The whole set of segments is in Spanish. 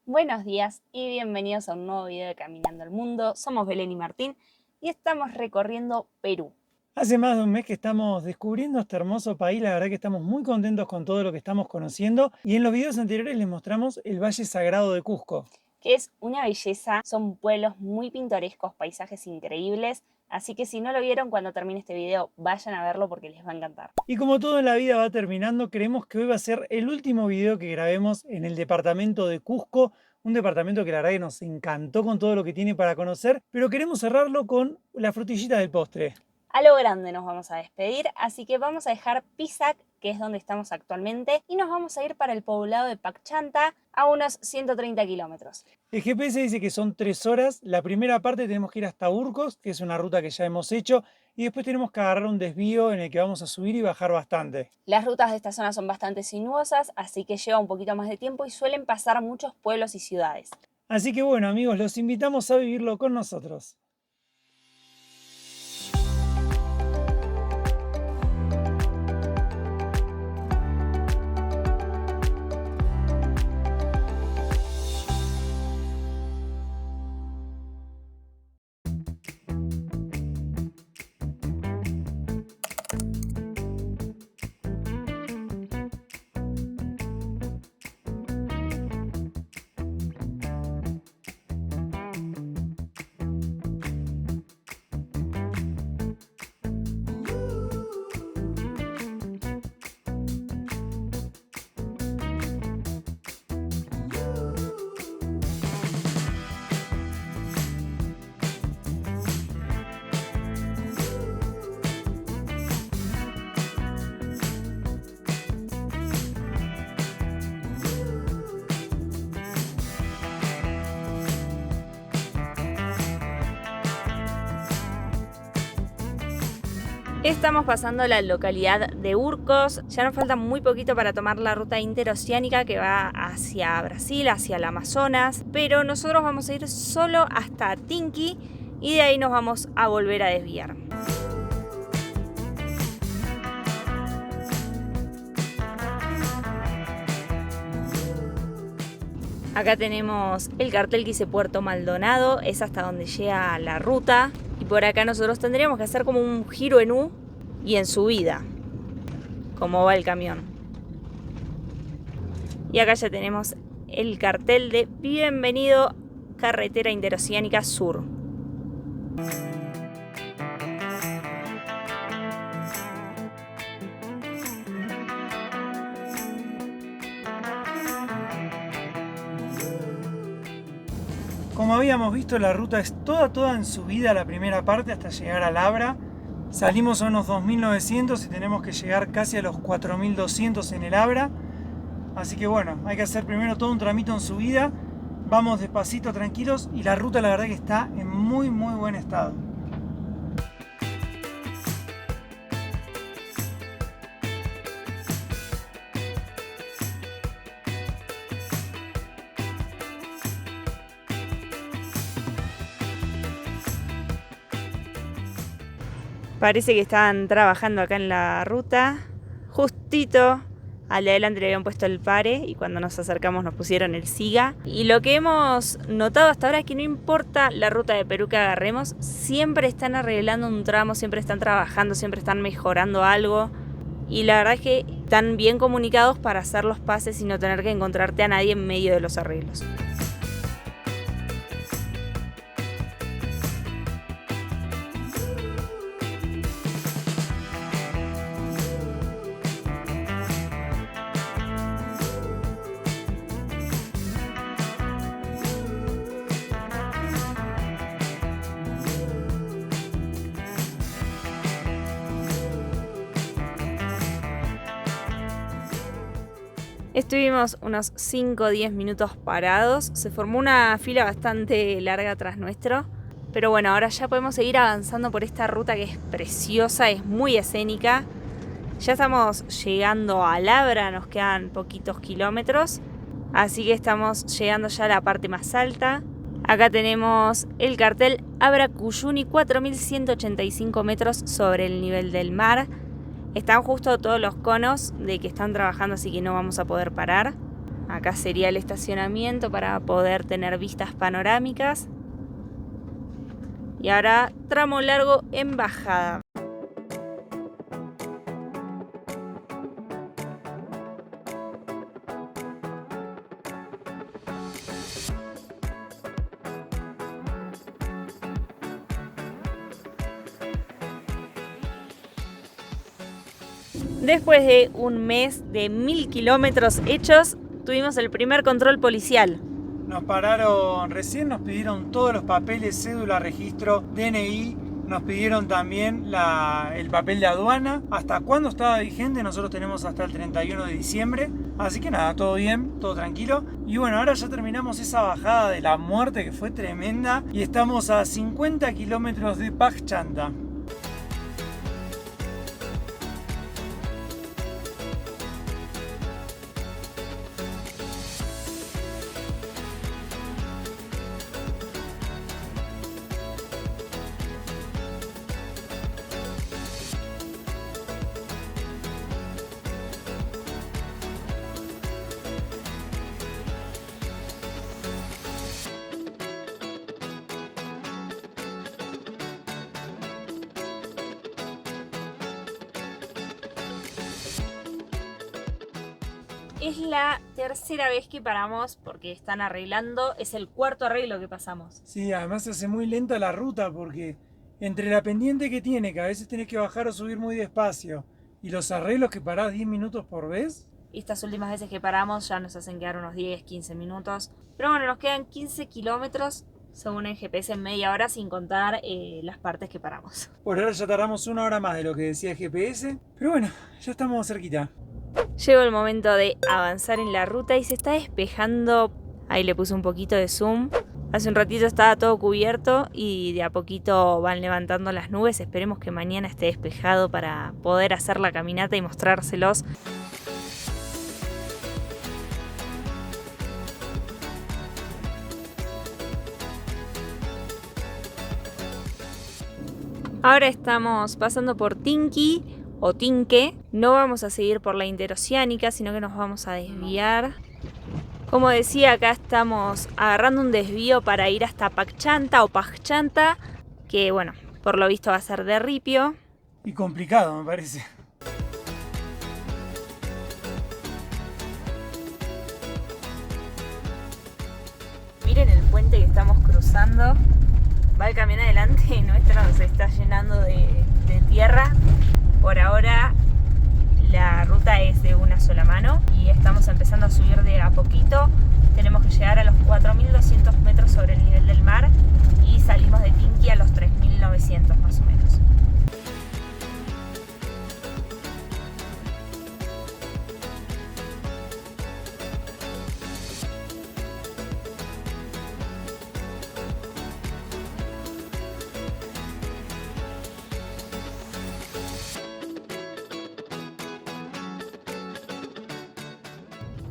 Buenos días y bienvenidos a un nuevo video de Caminando el Mundo. Somos Belén y Martín y estamos recorriendo Perú. Hace más de un mes que estamos descubriendo este hermoso país, la verdad que estamos muy contentos con todo lo que estamos conociendo y en los videos anteriores les mostramos el Valle Sagrado de Cusco. Que es una belleza, son pueblos muy pintorescos, paisajes increíbles, así que si no lo vieron cuando termine este video, vayan a verlo porque les va a encantar. Y como todo en la vida va terminando, creemos que hoy va a ser el último video que grabemos en el departamento de Cusco, un departamento que la verdad que nos encantó con todo lo que tiene para conocer, pero queremos cerrarlo con la frutillita del postre. A lo grande nos vamos a despedir, así que vamos a dejar Pisac, que es donde estamos actualmente, y nos vamos a ir para el poblado de Pachanta, a unos 130 kilómetros. El GPS dice que son 3 horas. La primera parte tenemos que ir hasta Urcos, que es una ruta que ya hemos hecho, y después tenemos que agarrar un desvío en el que vamos a subir y bajar bastante. Las rutas de esta zona son bastante sinuosas, así que lleva un poquito más de tiempo y suelen pasar muchos pueblos y ciudades. Así que bueno, amigos, los invitamos a vivirlo con nosotros. Estamos pasando la localidad de Urcos, ya nos falta muy poquito para tomar la ruta interoceánica que va hacia Brasil, hacia el Amazonas, pero nosotros vamos a ir solo hasta Tinqui y de ahí nos vamos a volver a desviar. Acá tenemos el cartel que dice Puerto Maldonado, es hasta donde llega la ruta. Y por acá nosotros tendríamos que hacer como un giro en U y en subida, como va el camión. Y acá ya tenemos el cartel de Bienvenido Carretera Interoceánica Sur. Como habíamos visto, la ruta es toda en subida la primera parte hasta llegar a Labra. Salimos a unos 2.900 y tenemos que llegar casi a los 4.200 en el Abra. Así que bueno, hay que hacer primero todo un tramito en subida. Vamos despacito, tranquilos, y la ruta la verdad que está en muy buen estado. Parece que estaban trabajando acá en la ruta. Justito al de adelante le habían puesto el pare y cuando nos acercamos nos pusieron el siga. Y lo que hemos notado hasta ahora es que no importa la ruta de Perú que agarremos, siempre están arreglando un tramo, siempre están trabajando, siempre están mejorando algo. Y la verdad es que están bien comunicados para hacer los pases y no tener que encontrarte a nadie en medio de los arreglos. Estuvimos unos 5 o 10 minutos parados, se formó una fila bastante larga atrás nuestro, pero bueno, ahora ya podemos seguir avanzando por esta ruta que es preciosa, es muy escénica. Ya estamos llegando a Labra, nos quedan poquitos kilómetros, así que estamos llegando ya a la parte más alta. Acá tenemos el cartel Abra Cuyuni, 4.185 metros sobre el nivel del mar. Están justo todos los conos de que están trabajando, así que no vamos a poder parar. Acá sería el estacionamiento para poder tener vistas panorámicas. Y ahora tramo largo en bajada. Después de un mes de 1000 kilómetros hechos, tuvimos el primer control policial. Nos pararon recién, nos pidieron todos los papeles, cédula, registro, DNI, nos pidieron también el papel de aduana. ¿Hasta cuándo estaba vigente? Nosotros tenemos hasta el 31 de diciembre. Así que nada, todo bien, todo tranquilo. Y bueno, ahora ya terminamos esa bajada de la muerte que fue tremenda y estamos a 50 kilómetros de Paghchanta. Es la tercera vez que paramos porque están arreglando, es el cuarto arreglo que pasamos. Sí, además se hace muy lenta la ruta porque entre la pendiente que tiene, que a veces tenés que bajar o subir muy despacio, y los arreglos que parás 10 minutos por vez. Y estas últimas veces que paramos ya nos hacen quedar unos 10, 15 minutos. Pero bueno, nos quedan 15 kilómetros según el GPS en media hora sin contar las partes que paramos. Por ahora ya tardamos 1 hora más de lo que decía el GPS, pero bueno, ya estamos cerquita. Llegó el momento de avanzar en la ruta y se está despejando. Ahí le puse un poquito de zoom. Hace un ratito estaba todo cubierto y de a poquito van levantando las nubes. Esperemos que mañana esté despejado para poder hacer la caminata y mostrárselos. Ahora estamos pasando por Tinki o Tinque. No vamos a seguir por la interoceánica, sino que nos vamos a desviar. Como decía, acá estamos agarrando un desvío para ir hasta Paghchanta o Paghchanta, que bueno, por lo visto va a ser de ripio. Y complicado, me parece. Miren el puente que estamos cruzando. Va el camión adelante y nuestro se está llenando de tierra. Por ahora la ruta es de una sola mano y estamos empezando a subir de a poquito. Tenemos que llegar a los 4.200 metros sobre el nivel del mar y salimos de Tinki a los 3.900 más o menos.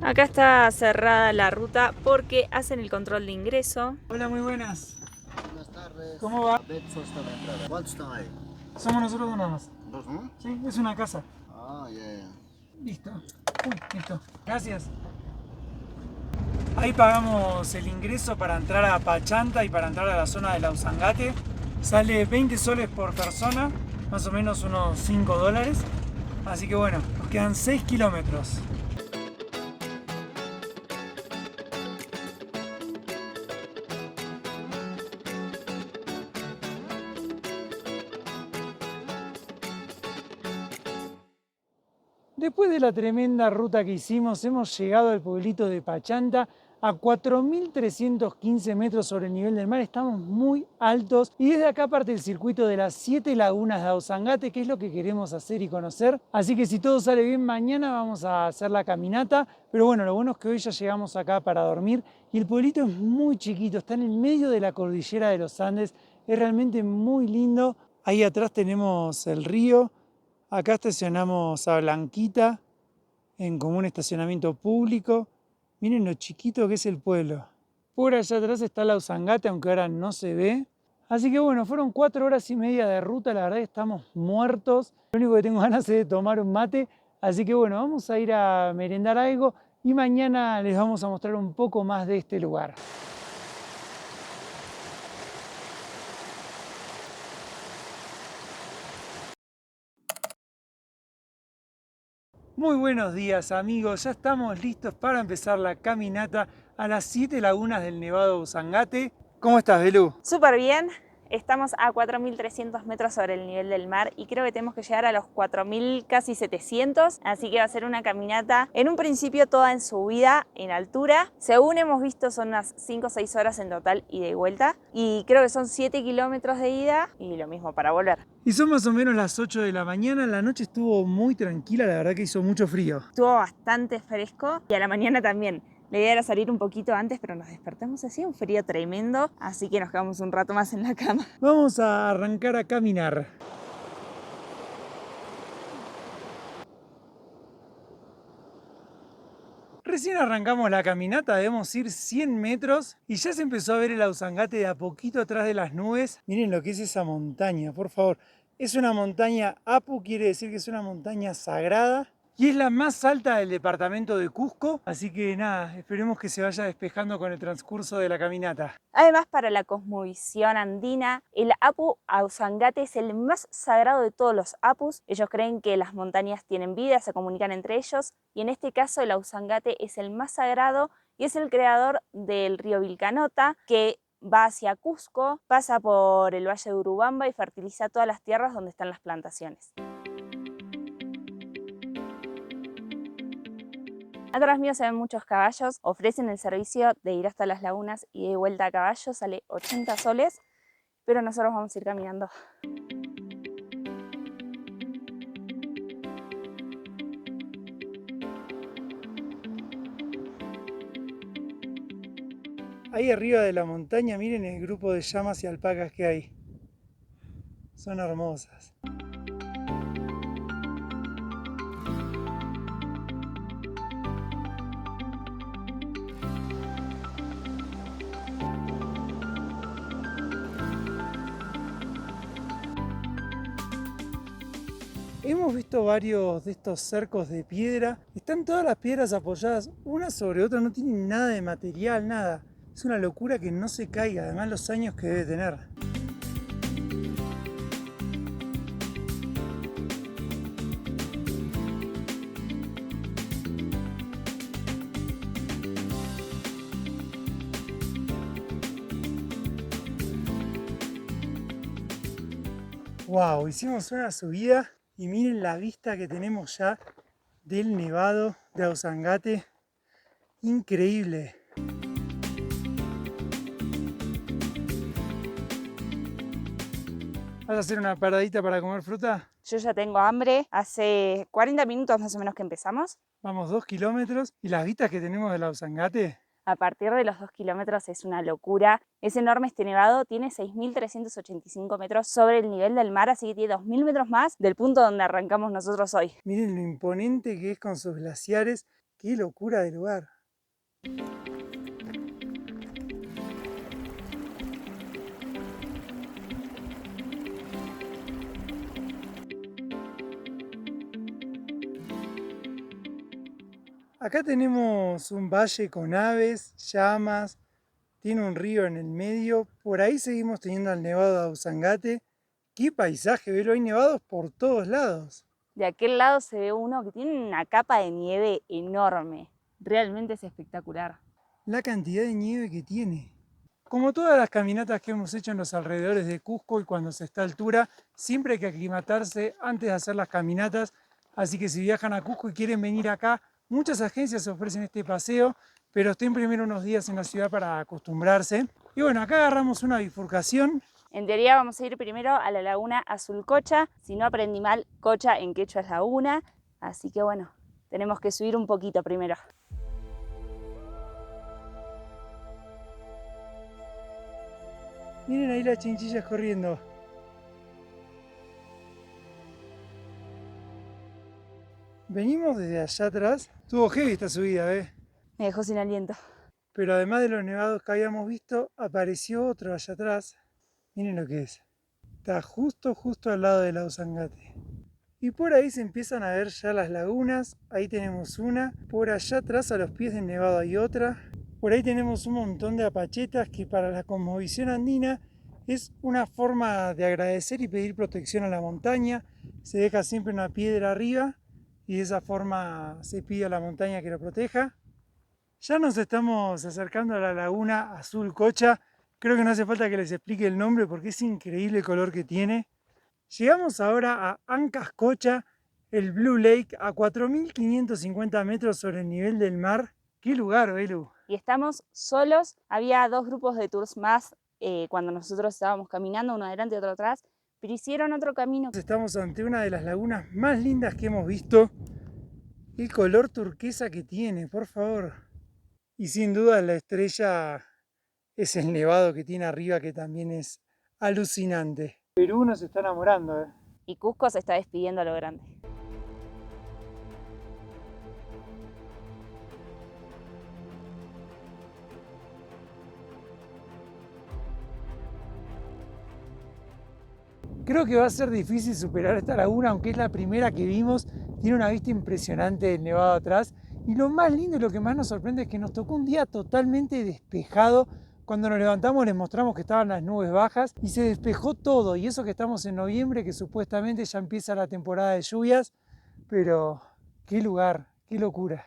Acá está cerrada la ruta porque hacen el control de ingreso. Hola, muy buenas. Buenas tardes. ¿Cómo va? Bedford está la entrada. ¿Cuántos están ahí? Somos nosotros dos nada más. ¿Dos, no? Sí, es una casa. Ah, ya. Listo. Listo. Gracias. Ahí pagamos el ingreso para entrar a Paghchanta y para entrar a la zona de Lausangate. Sale 20 soles por persona, más o menos unos 5 dólares. Así que bueno, nos quedan 6 kilómetros. Después de la tremenda ruta que hicimos, hemos llegado al pueblito de Paghchanta a 4.315 metros sobre el nivel del mar. Estamos muy altos y desde acá parte el circuito de las 7 lagunas de Ausangate, que es lo que queremos hacer y conocer. Así que si todo sale bien, mañana vamos a hacer la caminata. Pero bueno, lo bueno es que hoy ya llegamos acá para dormir y el pueblito es muy chiquito, está en el medio de la cordillera de los Andes. Es realmente muy lindo. Ahí atrás tenemos el río. Acá estacionamos a Blanquita en como un estacionamiento público. Miren lo chiquito que es el pueblo. Por allá atrás está Lausangate, aunque ahora no se ve. Así que bueno, fueron 4 horas y media de ruta. La verdad que estamos muertos. Lo único que tengo ganas es de tomar un mate. Así que bueno, vamos a ir a merendar algo. y mañana les vamos a mostrar un poco más de este lugar. Muy buenos días amigos, ya estamos listos para empezar la caminata a las 7 lagunas del Nevado Usangate. ¿Cómo estás, Belú? Súper bien, estamos a 4.300 metros sobre el nivel del mar y creo que tenemos que llegar a los 4.000 casi 700, así que va a ser una caminata en un principio toda en subida, en altura. Según hemos visto son unas 5 o 6 horas en total ida y vuelta y creo que son 7 kilómetros de ida y lo mismo para volver. Y son más o menos las 8 de la mañana, la noche estuvo muy tranquila, la verdad que hizo mucho frío. Estuvo bastante fresco y a la mañana también. La idea era salir un poquito antes, pero nos despertamos así, un frío tremendo, así que nos quedamos un rato más en la cama. Vamos a arrancar a caminar. Recién arrancamos la caminata, debemos ir 100 metros y ya se empezó a ver el Ausangate de a poquito atrás de las nubes. Miren lo que es esa montaña, por favor. Es una montaña Apu, quiere decir que es una montaña sagrada y es la más alta del departamento de Cusco. Así que nada, esperemos que se vaya despejando con el transcurso de la caminata. Además, para la cosmovisión andina, el Apu Ausangate es el más sagrado de todos los Apus. Ellos creen que las montañas tienen vida, se comunican entre ellos, y en este caso el Ausangate es el más sagrado y es el creador del río Vilcanota, que va hacia Cusco, pasa por el valle de Urubamba y fertiliza todas las tierras donde están las plantaciones. Atrás mío se ven muchos caballos, ofrecen el servicio de ir hasta las lagunas y de vuelta a caballo, sale 80 soles, pero nosotros vamos a ir caminando. Ahí arriba de la montaña, miren el grupo de llamas y alpacas que hay. Son hermosas. Hemos visto varios de estos cercos de piedra. Están todas las piedras apoyadas una sobre otra, no tienen nada de material, nada. Es una locura que no se caiga, además los años que debe tener. Wow, hicimos una subida y miren la vista que tenemos ya del Nevado de Ausangate. Increíble. ¿Vas a hacer una paradita para comer fruta? Yo ya tengo hambre, hace 40 minutos más o menos que empezamos. Vamos 2 kilómetros y las vistas que tenemos del Ausangate. A partir de los 2 kilómetros es una locura. Es enorme este nevado, tiene 6.385 metros sobre el nivel del mar, así que tiene 2.000 metros más del punto donde arrancamos nosotros hoy. Miren lo imponente que es con sus glaciares. ¡Qué locura de lugar! Acá tenemos un valle con aves, llamas, tiene un río en el medio. Por ahí seguimos teniendo el Nevado de Ausangate. ¡Qué paisaje! Velo, hay nevados por todos lados. De aquel lado se ve uno que tiene una capa de nieve enorme. Realmente es espectacular. La cantidad de nieve que tiene. Como todas las caminatas que hemos hecho en los alrededores de Cusco y cuando se está a altura, siempre hay que aclimatarse antes de hacer las caminatas. Así que si viajan a Cusco y quieren venir acá, muchas agencias ofrecen este paseo, pero estén primero unos días en la ciudad para acostumbrarse. Y bueno, acá agarramos una bifurcación. En teoría vamos a ir primero a la laguna Azulcocha. Si no aprendí mal, Cocha en quechua es laguna. Así que bueno, tenemos que subir un poquito primero. Miren ahí las chinchillas corriendo. Venimos desde allá atrás. Estuvo heavy esta subida, ¿eh? Me dejó sin aliento. Pero además de los nevados que habíamos visto, apareció otro allá atrás. Miren lo que es. Está justo al lado del Ausangate. Y por ahí se empiezan a ver ya las lagunas. Ahí tenemos una. Por allá atrás a los pies del Nevado hay otra. Por ahí tenemos un montón de apachetas que para la cosmovisión andina es una forma de agradecer y pedir protección a la montaña. Se deja siempre una piedra arriba y de esa forma se pide a la montaña que lo proteja. Ya nos estamos acercando a la laguna Azul Cocha. Creo que no hace falta que les explique el nombre porque es increíble el color que tiene. Llegamos ahora a Ancas Cocha, el Blue Lake, a 4.550 metros sobre el nivel del mar. ¡Qué lugar, Belu! Y estamos solos. Había dos grupos de tours más cuando nosotros estábamos caminando, uno adelante y otro atrás, pero hicieron otro camino. Estamos ante una de las lagunas más lindas que hemos visto. El color turquesa que tiene, por favor. Y sin duda la estrella es el nevado que tiene arriba, que también es alucinante. Perú nos está enamorando, ¿eh? Y Cusco se está despidiendo a lo grande. Creo que va a ser difícil superar esta laguna, aunque es la primera que vimos. Tiene una vista impresionante del nevado atrás. Y lo más lindo y lo que más nos sorprende es que nos tocó un día totalmente despejado. Cuando nos levantamos les mostramos que estaban las nubes bajas y se despejó todo. Y eso que estamos en noviembre, que supuestamente ya empieza la temporada de lluvias. Pero qué lugar, qué locura.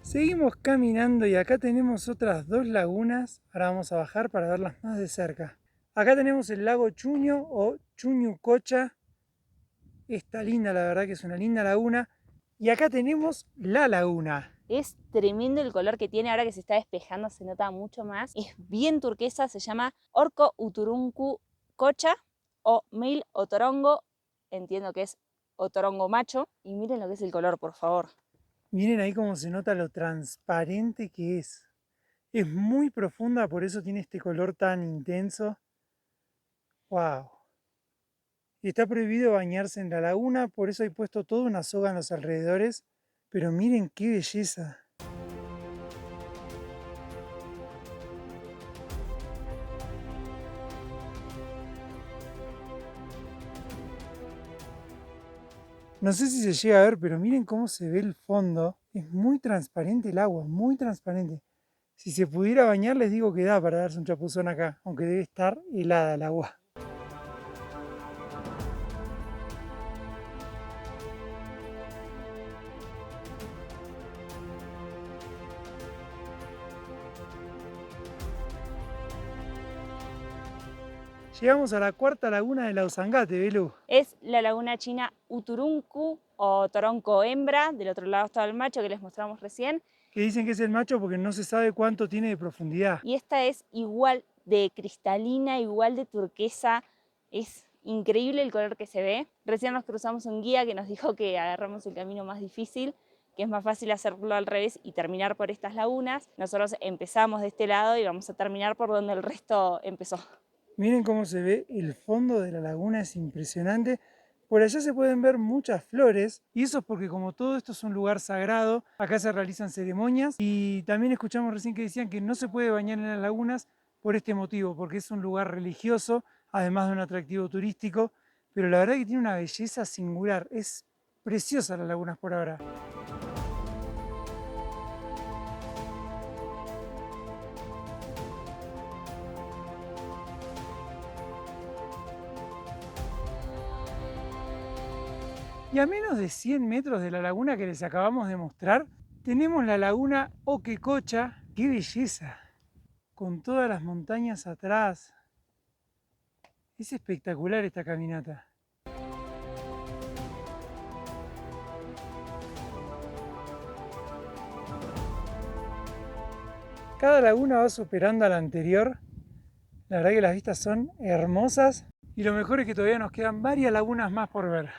Seguimos caminando y acá tenemos otras dos lagunas. Ahora vamos a bajar para verlas más de cerca. Acá tenemos el lago Chuño o Chuñucocha. Está linda, la verdad que es una linda laguna. Y acá tenemos la laguna. Es tremendo el color que tiene, ahora que se está despejando se nota mucho más. Es bien turquesa, se llama Orco Uturuncu Cocha o Mil Otorongo. Entiendo que es otorongo macho. Y miren lo que es el color, por favor. Miren ahí cómo se nota lo transparente que es. Es muy profunda, por eso tiene este color tan intenso. ¡Wow! Y está prohibido bañarse en la laguna, por eso hay puesto toda una soga en los alrededores. Pero miren qué belleza. No sé si se llega a ver, pero miren cómo se ve el fondo. Es muy transparente el agua, muy transparente. Si se pudiera bañar, les digo que da para darse un chapuzón acá, aunque debe estar helada el agua. Llegamos a la cuarta laguna de Lausangate, Belu. Es la laguna china Uturuncu o Toronco hembra. Del otro lado está el macho que les mostramos recién. Que dicen que es el macho porque no se sabe cuánto tiene de profundidad. Y esta es igual de cristalina, igual de turquesa. Es increíble el color que se ve. Recién nos cruzamos un guía que nos dijo que agarramos el camino más difícil, que es más fácil hacerlo al revés y terminar por estas lagunas. Nosotros empezamos de este lado y vamos a terminar por donde el resto empezó. Miren cómo se ve el fondo de la laguna, es impresionante. Por allá se pueden ver muchas flores y eso es porque como todo esto es un lugar sagrado, acá se realizan ceremonias y también escuchamos recién que decían que no se puede bañar en las lagunas por este motivo, porque es un lugar religioso, además de un atractivo turístico, pero la verdad que tiene una belleza singular, es preciosa las lagunas por ahora. Y a menos de 100 metros de la laguna que les acabamos de mostrar, tenemos la laguna Oquecocha. ¡Qué belleza! Con todas las montañas atrás. Es espectacular esta caminata. Cada laguna va superando a la anterior. La verdad que las vistas son hermosas. Y lo mejor es que todavía nos quedan varias lagunas más por ver.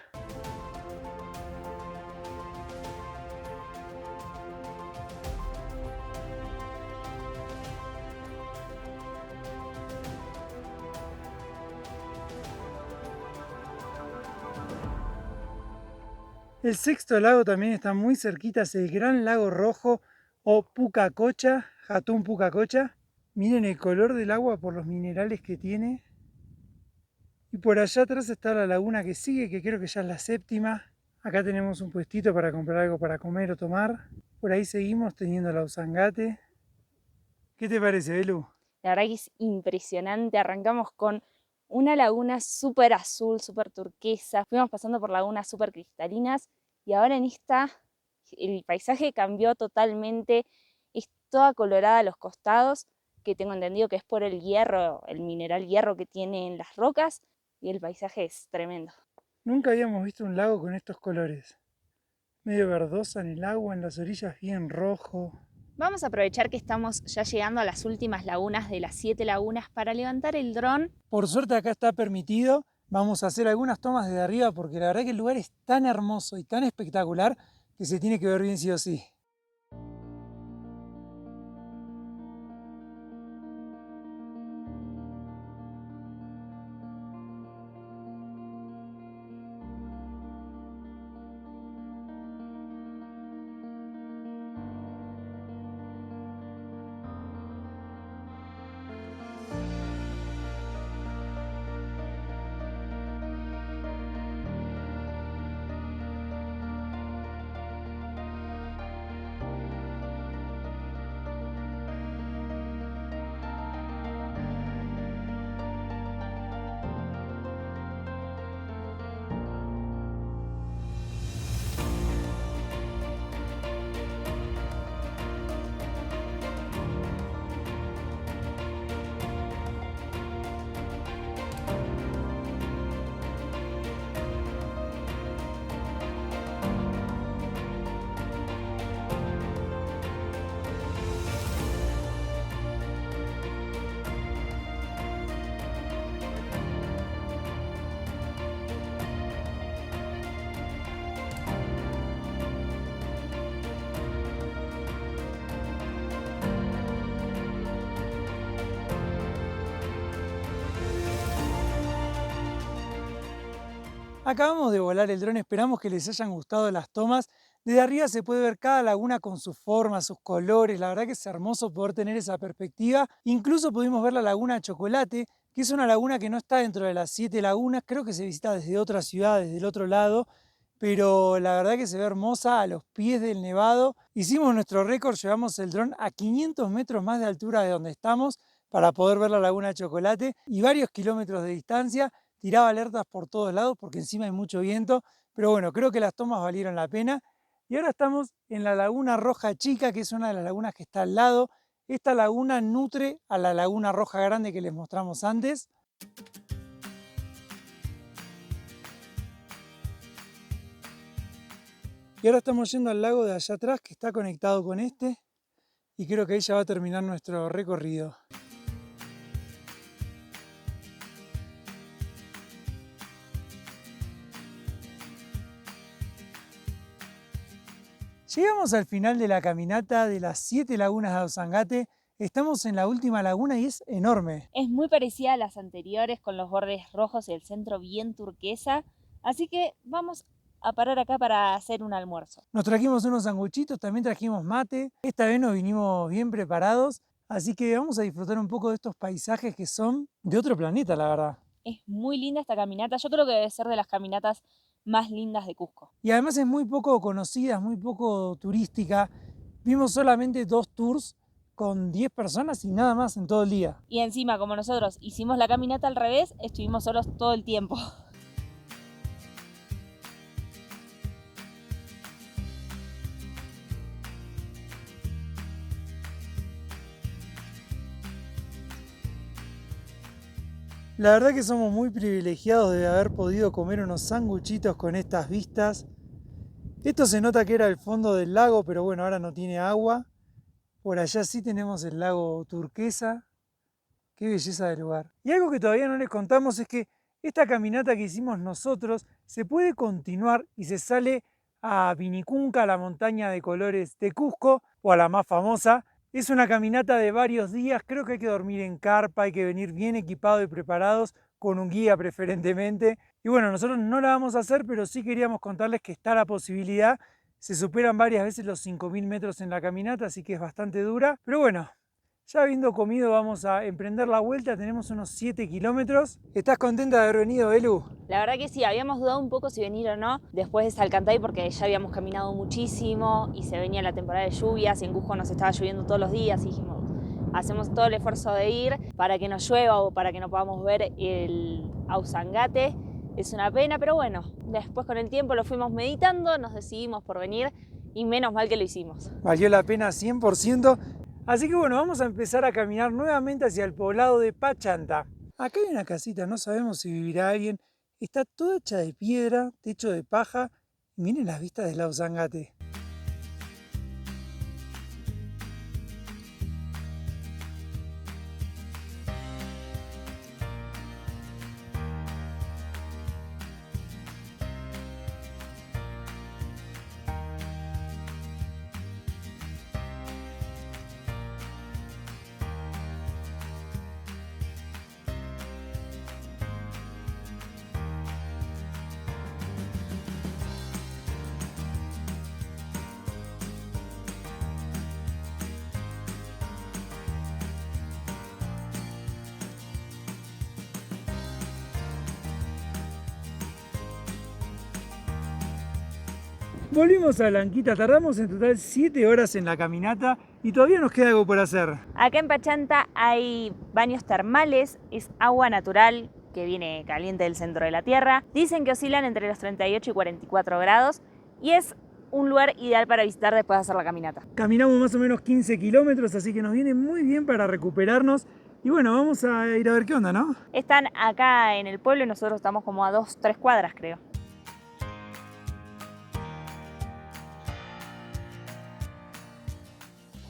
El sexto lago también está muy cerquita, es el Gran Lago Rojo o Pucacocha, Jatún Pucacocha. Miren el color del agua por los minerales que tiene. Y por allá atrás está la laguna que sigue, que creo que ya es la séptima. Acá tenemos un puestito para comprar algo para comer o tomar. Por ahí seguimos teniendo la Usangate. ¿Qué te parece, Belu? La verdad que es impresionante. Arrancamos con una laguna súper azul, súper turquesa. Fuimos pasando por lagunas súper cristalinas y ahora en esta el paisaje cambió totalmente. Es toda colorada a los costados, que tengo entendido que es por el hierro, el mineral hierro que tiene en las rocas, y el paisaje es tremendo. Nunca habíamos visto un lago con estos colores. Medio verdosa en el agua, en las orillas bien rojo. Vamos a aprovechar que estamos ya llegando a las últimas lagunas de las 7 lagunas para levantar el dron. Por suerte acá está permitido. Vamos a hacer algunas tomas desde arriba porque la verdad que el lugar es tan hermoso y tan espectacular que se tiene que ver bien sí o sí. Acabamos de volar el dron, esperamos que les hayan gustado las tomas. Desde arriba se puede ver cada laguna con sus formas, sus colores. La verdad que es hermoso poder tener esa perspectiva. Incluso pudimos ver la laguna Chocolate, que es una laguna que no está dentro de las 7 lagunas. Creo que se visita desde otra ciudad, desde el otro lado. Pero la verdad que se ve hermosa a los pies del nevado. Hicimos nuestro récord, llevamos el dron a 500 metros más de altura de donde estamos para poder ver la laguna Chocolate y varios kilómetros de distancia. Tiraba alertas por todos lados porque encima hay mucho viento, pero bueno, creo que las tomas valieron la pena. Y ahora estamos en la Laguna Roja Chica, que es una de las lagunas que está al lado. Esta laguna nutre a la Laguna Roja Grande que les mostramos antes. Y ahora estamos yendo al lago de allá atrás, que está conectado con este, y creo que ahí ya va a terminar nuestro recorrido. Llegamos al final de la caminata de las 7 lagunas de Ausangate. Estamos en la última laguna y es enorme. Es muy parecida a las anteriores, con los bordes rojos y el centro bien turquesa, así que vamos a parar acá para hacer un almuerzo. Nos trajimos unos sanguchitos, también trajimos mate. Esta vez nos vinimos bien preparados, así que vamos a disfrutar un poco de estos paisajes que son de otro planeta, la verdad. Es muy linda esta caminata, yo creo que debe ser de las caminatas más lindas de Cusco. Y además es muy poco conocida, es muy poco turística. Vimos solamente 2 tours con 10 personas y nada más en todo el día. Y encima, como nosotros hicimos la caminata al revés, estuvimos solos todo el tiempo. La verdad que somos muy privilegiados de haber podido comer unos sanguchitos con estas vistas. Esto se nota que era el fondo del lago, pero bueno, ahora no tiene agua. Por allá sí tenemos el lago turquesa. Qué belleza de lugar. Y algo que todavía no les contamos es que esta caminata que hicimos nosotros se puede continuar y se sale a Vinicunca, la montaña de colores de Cusco, o a la más famosa. Es una caminata de varios días, creo que hay que dormir en carpa, hay que venir bien equipados y preparados, con un guía preferentemente. Y bueno, nosotros no la vamos a hacer, pero sí queríamos contarles que está la posibilidad Se superan varias veces los 5.000 metros en la caminata, así que es bastante dura. Pero bueno, ya habiendo comido vamos a emprender la vuelta, tenemos unos 7 kilómetros. ¿Estás contenta de haber venido, Elu? La verdad que sí, habíamos dudado un poco si venir o no después de Salcantay porque ya habíamos caminado muchísimo y se venía la temporada de lluvias y en Cusco nos estaba lloviendo todos los días y dijimos, hacemos todo el esfuerzo de ir para que no llueva o para que no podamos ver el Ausangate. Es una pena, pero bueno, después con el tiempo lo fuimos meditando, nos decidimos por venir y menos mal que lo hicimos. Valió la pena 100%. Así que bueno, vamos a empezar a caminar nuevamente hacia el poblado de Pachanta. Acá hay una casita, no sabemos si vivirá alguien. Está toda hecha de piedra, techo de paja. Miren las vistas del Ausangate. Volvimos a Blanquita, tardamos en total 7 horas en la caminata y todavía nos queda algo por hacer. Acá en Pachanta hay baños termales, es agua natural que viene caliente del centro de la tierra. Dicen que oscilan entre los 38 y 44 grados y es un lugar ideal para visitar después de hacer la caminata. Caminamos más o menos 15 kilómetros, así que nos viene muy bien para recuperarnos. Y bueno, vamos a ir a ver qué onda, ¿no? Están acá en el pueblo y nosotros estamos como a 2-3 cuadras, creo.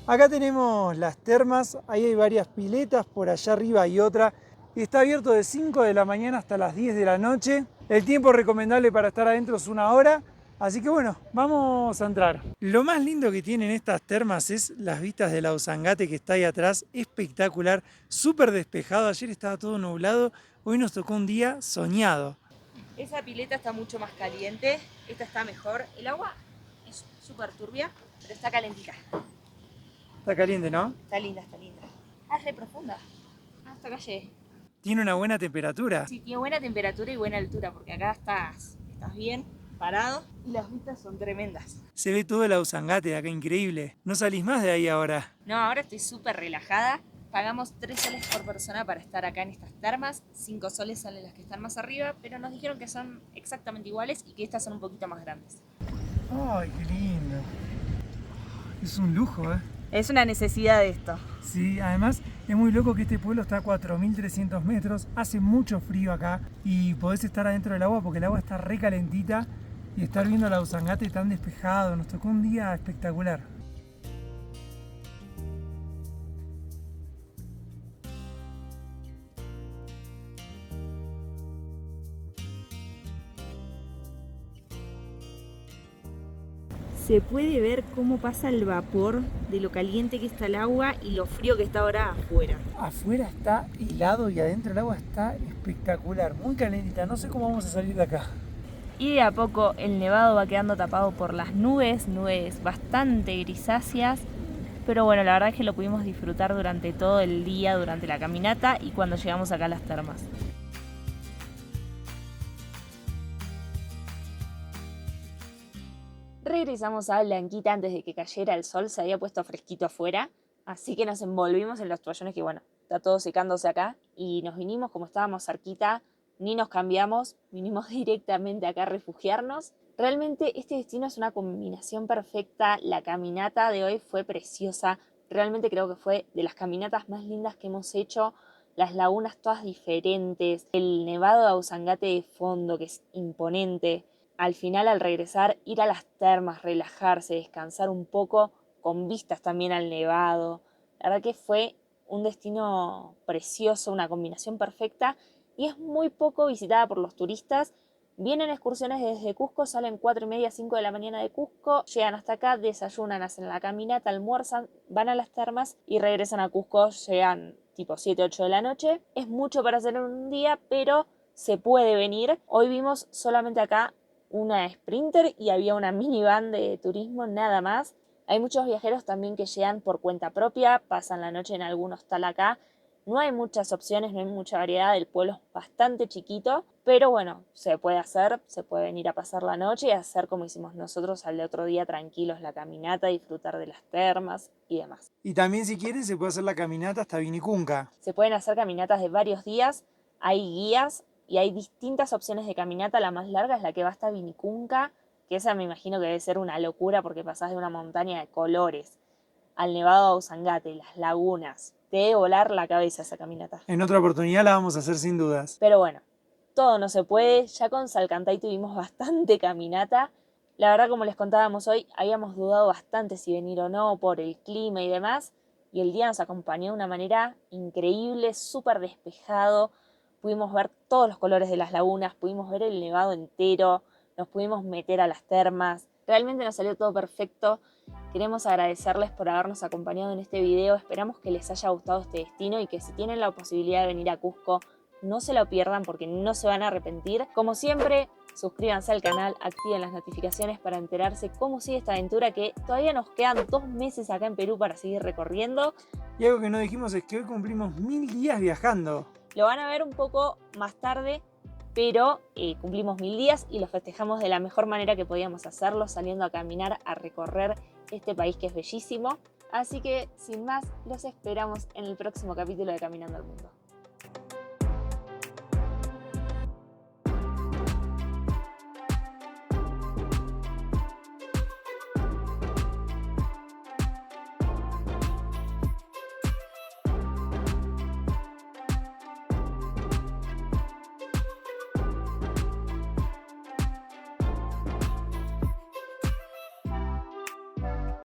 Acá tenemos las termas, ahí hay varias piletas, por allá arriba hay otra. Y está abierto de 5 de la mañana hasta las 10 de la noche. El tiempo recomendable para estar adentro es 1 hora. Así que bueno, vamos a entrar. Lo más lindo que tienen estas termas es las vistas del Ausangate que está ahí atrás. Espectacular, súper despejado. Ayer estaba todo nublado, hoy nos tocó un día soñado. Esa pileta está mucho más caliente, esta está mejor. El agua es súper turbia, pero está calentita. Está caliente, ¿no? Está linda, está linda. Ah, es re profunda. Hasta acá llegué. Tiene una buena temperatura. Sí, tiene buena temperatura y buena altura, porque acá estás bien parado y las vistas son tremendas. Se ve todo el Ausangate de acá, increíble. No salís más de ahí ahora. No, ahora estoy súper relajada. Pagamos 3 soles por persona para estar acá en estas termas. 5 soles salen las que están más arriba, pero nos dijeron que son exactamente iguales y que estas son un poquito más grandes. Ay, qué lindo. Es un lujo, ¿eh? Es una necesidad de esto. Sí, además es muy loco que este pueblo está a 4.300 metros, hace mucho frío acá y podés estar adentro del agua porque el agua está re calentita y estar viendo el Ausangate tan despejado, nos tocó un día espectacular. Se puede ver cómo pasa el vapor de lo caliente que está el agua y lo frío que está ahora afuera. Afuera está helado y adentro el agua está espectacular, muy calentita, no sé cómo vamos a salir de acá. Y de a poco el nevado va quedando tapado por las nubes bastante grisáceas. Pero bueno, la verdad es que lo pudimos disfrutar durante todo el día, durante la caminata y cuando llegamos acá a las termas. Regresamos a Blanquita antes de que cayera el sol, se había puesto fresquito afuera, así que nos envolvimos en los toallones que bueno, está todo secándose acá y nos vinimos como estábamos cerquita, ni nos cambiamos, vinimos directamente acá a refugiarnos. Realmente este destino es una combinación perfecta, la caminata de hoy fue preciosa, realmente creo que fue de las caminatas más lindas que hemos hecho, las lagunas todas diferentes, el nevado de Ausangate de fondo que es imponente. Al final, al regresar, ir a las termas, relajarse, descansar un poco, con vistas también al nevado. La verdad que fue un destino precioso, una combinación perfecta y es muy poco visitada por los turistas. Vienen excursiones desde Cusco, salen 4:30, 5 de la mañana de Cusco, llegan hasta acá, desayunan, hacen la caminata, almuerzan, van a las termas y regresan a Cusco, llegan tipo 7, 8 de la noche. Es mucho para hacer en un día, pero se puede venir. Hoy vimos solamente acá una Sprinter y había una minivan de turismo, nada más. Hay muchos viajeros también que llegan por cuenta propia, pasan la noche en algún hostal acá. No hay muchas opciones, no hay mucha variedad, el pueblo es bastante chiquito, pero bueno, se puede hacer, se puede venir a pasar la noche y hacer como hicimos nosotros al otro día, tranquilos, la caminata, disfrutar de las termas y demás. Y también si quieren se puede hacer la caminata hasta Vinicunca. Se pueden hacer caminatas de varios días, hay guías y hay distintas opciones de caminata. La más larga es la que va hasta Vinicunca, que esa me imagino que debe ser una locura porque pasás de una montaña de colores al Nevado de Usangate, las lagunas. Te debe volar la cabeza esa caminata. En otra oportunidad la vamos a hacer sin dudas. Pero bueno, todo no se puede. Ya con Salcantay tuvimos bastante caminata. La verdad, como les contábamos hoy, habíamos dudado bastante si venir o no por el clima y demás. Y el día nos acompañó de una manera increíble, súper despejado. Pudimos ver todos los colores de las lagunas, pudimos ver el nevado entero, nos pudimos meter a las termas. Realmente nos salió todo perfecto. Queremos agradecerles por habernos acompañado en este video. Esperamos que les haya gustado este destino y que si tienen la posibilidad de venir a Cusco, no se lo pierdan porque no se van a arrepentir. Como siempre, suscríbanse al canal, activen las notificaciones para enterarse cómo sigue esta aventura, que todavía nos quedan 2 meses acá en Perú para seguir recorriendo. Y algo que no dijimos es que hoy cumplimos 1000 días viajando. Lo van a ver un poco más tarde, pero cumplimos 1000 días y lo festejamos de la mejor manera que podíamos hacerlo, saliendo a caminar, a recorrer este país que es bellísimo. Así que, sin más, los esperamos en el próximo capítulo de Caminando al Mundo.